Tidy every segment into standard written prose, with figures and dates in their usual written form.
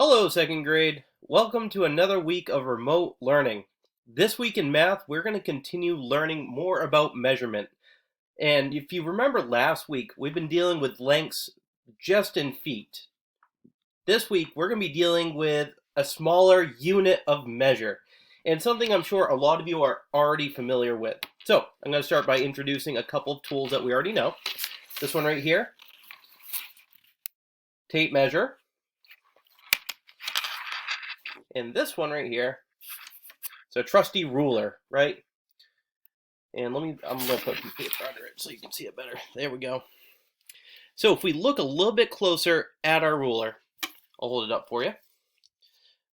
Hello, second grade. Welcome to another week of remote learning. This week in math, we're going to continue learning more about measurement. And if you remember last week, we've been dealing with lengths just in feet. This week, we're going to be dealing with a smaller unit of measure, and something I'm sure a lot of you are already familiar with. So I'm going to start by introducing a couple of tools that we already know. This one right here, tape measure. And this one right here, it's a trusty ruler, right? And I'm gonna put some paper under it so you can see it better. There we go. So if we look a little bit closer at our ruler, I'll hold it up for you.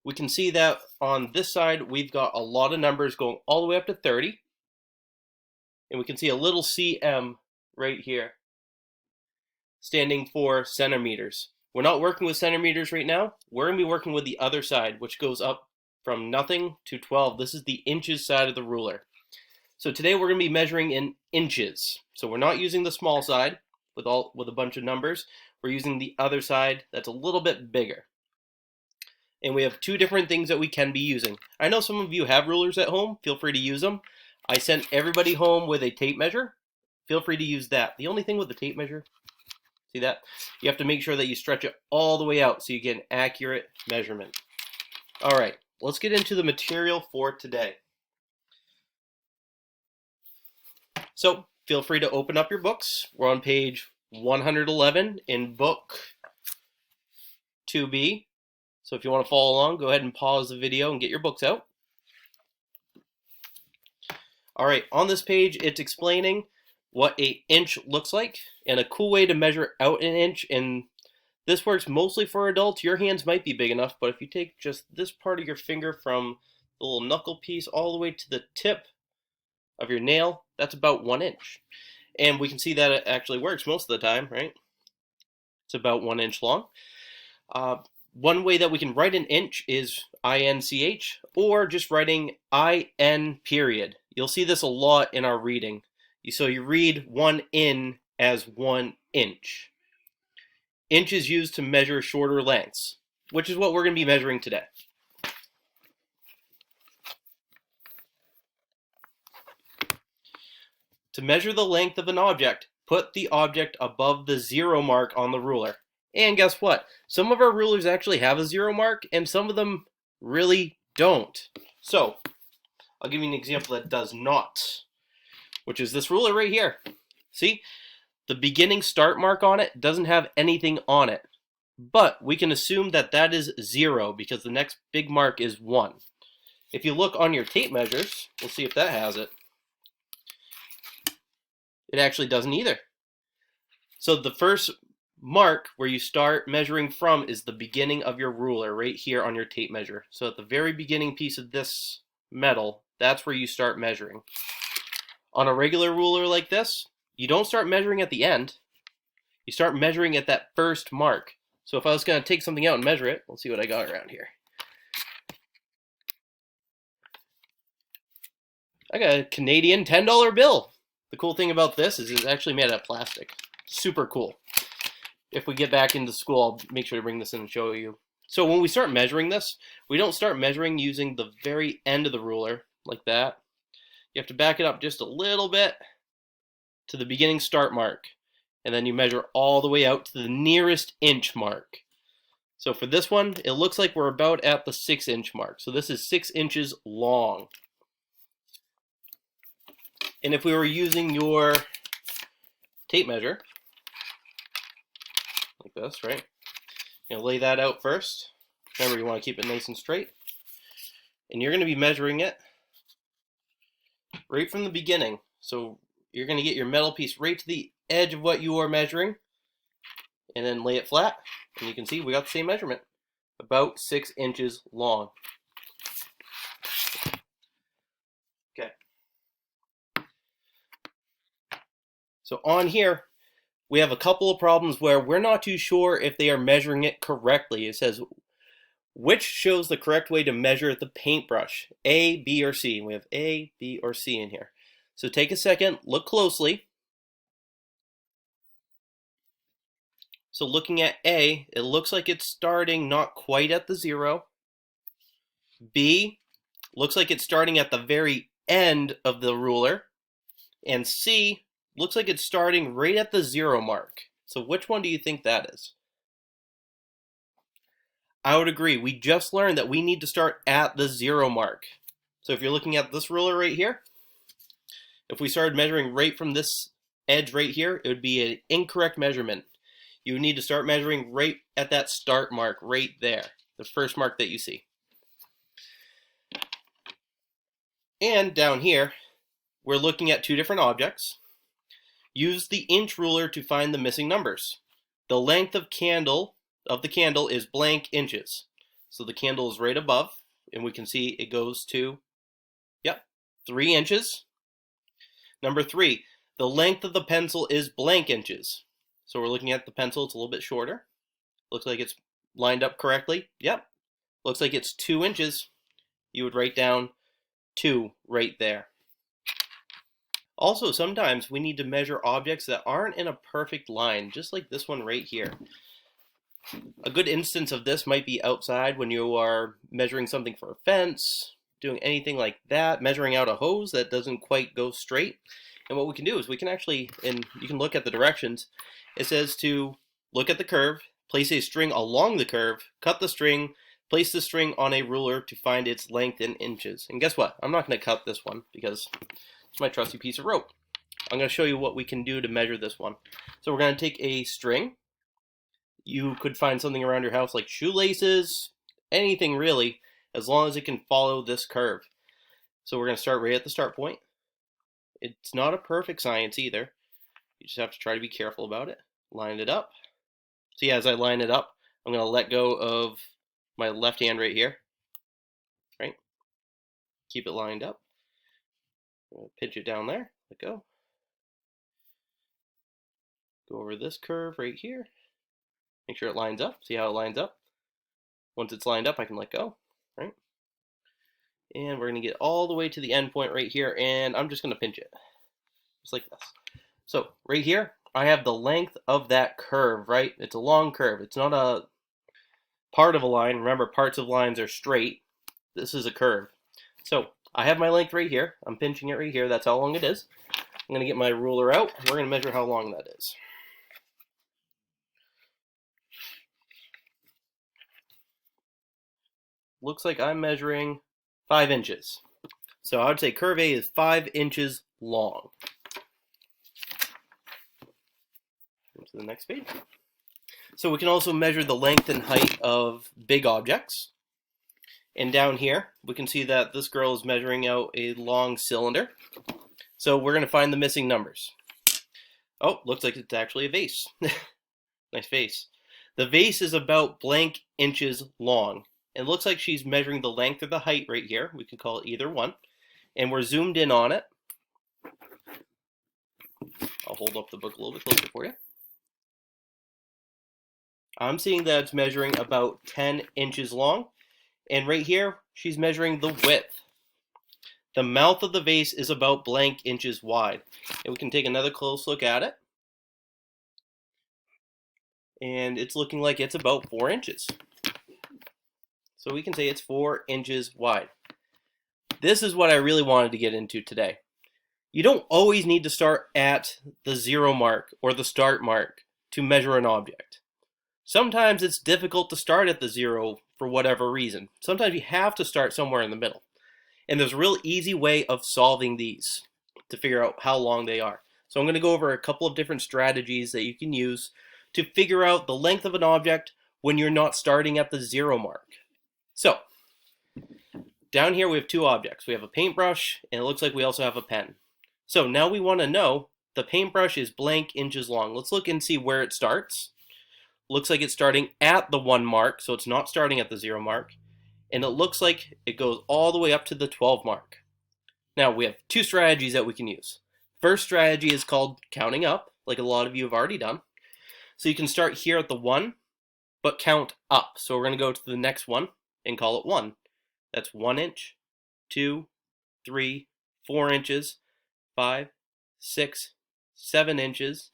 We can see that on this side, we've got a lot of numbers going all the way up to 30. And we can see a little cm right here, standing for centimeters. We're not working with centimeters right now. We're gonna be working with the other side, which goes up from nothing to 12. This is the inches side of the ruler. So today we're going to be measuring in inches. So we're not using the small side with a bunch of numbers. We're using the other side that's a little bit bigger. And we have two different things that we can be using. I know some of you have rulers at home. Feel free to use them. I sent everybody home with a tape measure. Feel free to use that. The only thing with the tape measure, see that? You have to make sure that you stretch it all the way out so you get an accurate measurement. All right, let's get into the material for today. So feel free to open up your books. We're on page 111 in book 2B. So if you want to follow along, go ahead and pause the video and get your books out. All right, on this page, it's explaining what an inch looks like and a cool way to measure out an inch. And this works mostly for adults. Your hands might be big enough, but if you take just this part of your finger from the little knuckle piece all the way to the tip of your nail, that's about 1 inch. And we can see that it actually works most of the time, right? It's about 1 inch long. One way that we can write an inch is INCH, or just writing IN period. You'll see this a lot in our reading. So you read 1 in as 1 inch. Inch is used to measure shorter lengths, which is what we're going to be measuring today. To measure the length of an object, put the object above the 0 mark on the ruler. And guess what? Some of our rulers actually have a 0 mark, and some of them really don't. So, I'll give you an example that does not, which is this ruler right here. See? The beginning start mark on it doesn't have anything on it. But we can assume that that is 0 because the next big mark is 1. If you look on your tape measures, we'll see if that has it. It actually doesn't either. So the first mark where you start measuring from is the beginning of your ruler right here on your tape measure. So at the very beginning piece of this metal, that's where you start measuring. On a regular ruler like this, you don't start measuring at the end. You start measuring at that first mark. So if I was going to take something out and measure it, let's see what I got around here. I got a Canadian $10 bill. The cool thing about this is it's actually made out of plastic. Super cool. If we get back into school, I'll make sure to bring this in and show you. So when we start measuring this, we don't start measuring using the very end of the ruler like that. You have to back it up just a little bit to the beginning start mark. And then you measure all the way out to the nearest inch mark. So for this one, it looks like we're about at the 6 inch mark. So this is 6 inches long. And if we were using your tape measure, like this, right? You're going to lay that out first. Remember, you want to keep it nice and straight. And you're going to be measuring it right from the beginning. So you're going to get your metal piece right to the edge of what you are measuring, and then lay it flat. And you can see we got the same measurement, about 6 inches long. Okay. So on here, we have a couple of problems where we're not too sure if they are measuring it correctly. It says, which shows the correct way to measure the paintbrush? A, B, or C? We have A, B, or C in here. So take a second, look closely. So looking at A, it looks like it's starting not quite at the 0. B looks like it's starting at the very end of the ruler. And C looks like it's starting right at the 0 mark. So which one do you think that is? I would agree. We just learned that we need to start at the 0 mark. So if you're looking at this ruler right here, if we started measuring right from this edge right here, it would be an incorrect measurement. You would need to start measuring right at that start mark right there, the first mark that you see. And down here, we're looking at two different objects. Use the inch ruler to find the missing numbers. The length of the candle is blank inches. So the candle is right above, and we can see it goes to, 3 inches. Number 3, the length of the pencil is blank inches. So we're looking at the pencil, it's a little bit shorter. Looks like it's lined up correctly. Yep. Looks like it's 2 inches. You would write down 2 right there. Also, sometimes we need to measure objects that aren't in a perfect line, just like this one right here. A good instance of this might be outside when you are measuring something for a fence, doing anything like that, measuring out a hose that doesn't quite go straight. And what we can do is we can actually, and you can look at the directions, it says to look at the curve, place a string along the curve, cut the string, place the string on a ruler to find its length in inches. And guess what? I'm not going to cut this one because it's my trusty piece of rope. I'm going to show you what we can do to measure this one. So we're going to take a string. You could find something around your house like shoelaces, anything really, as long as it can follow this curve. So we're going to start right at the start point. It's not a perfect science either. You just have to try to be careful about it. Line it up. See, as I line it up, I'm going to let go of my left hand right here. Right? Keep it lined up. Pinch it down there. Let go. Go over this curve right here. Make sure it lines up. See how it lines up? Once it's lined up, I can let go. Right? And we're going to get all the way to the end point right here, and I'm just going to pinch it. Just like this. So, right here, I have the length of that curve, right? It's a long curve. It's not a part of a line. Remember, parts of lines are straight. This is a curve. So, I have my length right here. I'm pinching it right here. That's how long it is. I'm going to get my ruler out. We're going to measure how long that is. Looks like I'm measuring 5 inches. So I would say curve A is 5 inches long. To the next page. So we can also measure the length and height of big objects. And down here, we can see that this girl is measuring out a long cylinder. So we're going to find the missing numbers. Oh, looks like it's actually a vase. Nice vase. The vase is about blank inches long. It looks like she's measuring the length or the height right here. We can call it either one. And we're zoomed in on it. I'll hold up the book a little bit closer for you. I'm seeing that it's measuring about 10 inches long. And right here, she's measuring the width. The mouth of the vase is about blank inches wide. And we can take another close look at it. And it's looking like it's about 4 inches. So we can say it's 4 inches wide. This is what I really wanted to get into today. You don't always need to start at the 0 mark or the start mark to measure an object. Sometimes it's difficult to start at the 0 for whatever reason. Sometimes you have to start somewhere in the middle. And there's a real easy way of solving these to figure out how long they are. So I'm going to go over a couple of different strategies that you can use to figure out the length of an object when you're not starting at the 0 mark. So, down here we have two objects. We have a paintbrush, and it looks like we also have a pen. So now we want to know the paintbrush is blank inches long. Let's look and see where it starts. Looks like it's starting at the 1 mark, so it's not starting at the 0 mark. And it looks like it goes all the way up to the 12 mark. Now we have two strategies that we can use. First strategy is called counting up, like a lot of you have already done. So you can start here at the 1, but count up. So we're going to go to the next one and call it 1. That's 1 inch, 2, 3, 4 inches, 5, 6, 7 inches,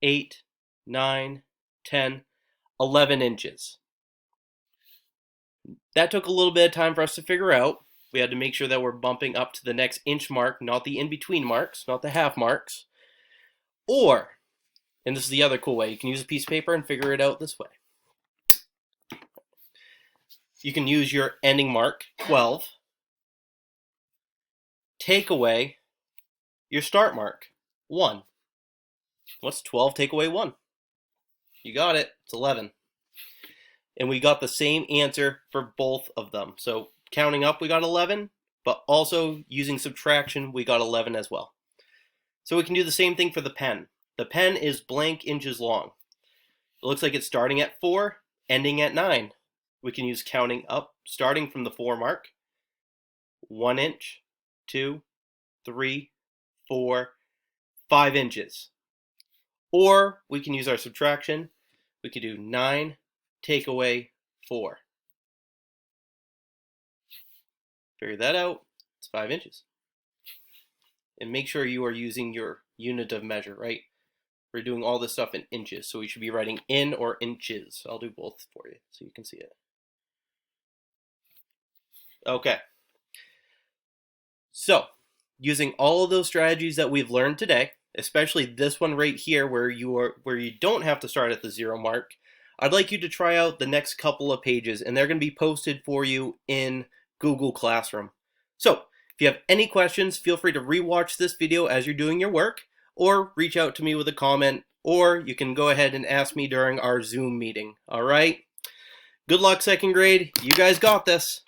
8, 9, 10, 11 inches. That took a little bit of time for us to figure out. We had to make sure that we're bumping up to the next inch mark, not the in-between marks, not the half marks. Or, and this is the other cool way, you can use a piece of paper and figure it out this way. You can use your ending mark, 12, take away your start mark, 1. What's 12 take away 1? You got it, it's 11. And we got the same answer for both of them. So counting up, we got 11, but also using subtraction, we got 11 as well. So we can do the same thing for the pen. The pen is blank inches long. It looks like it's starting at 4, ending at 9. We can use counting up, starting from the 4 mark. 1 inch, 2, 3, 4, 5 inches. Or we can use our subtraction. We could do 9, take away 4. Figure that out, it's 5 inches. And make sure you are using your unit of measure, right? We're doing all this stuff in inches, so we should be writing in or inches. I'll do both for you so you can see it. Okay. So, using all of those strategies that we've learned today, especially this one right here where you don't have to start at the 0 mark, I'd like you to try out the next couple of pages, and they're going to be posted for you in Google Classroom. So, if you have any questions, feel free to rewatch this video as you're doing your work, or reach out to me with a comment, or you can go ahead and ask me during our Zoom meeting. All right? Good luck, second grade. You guys got this.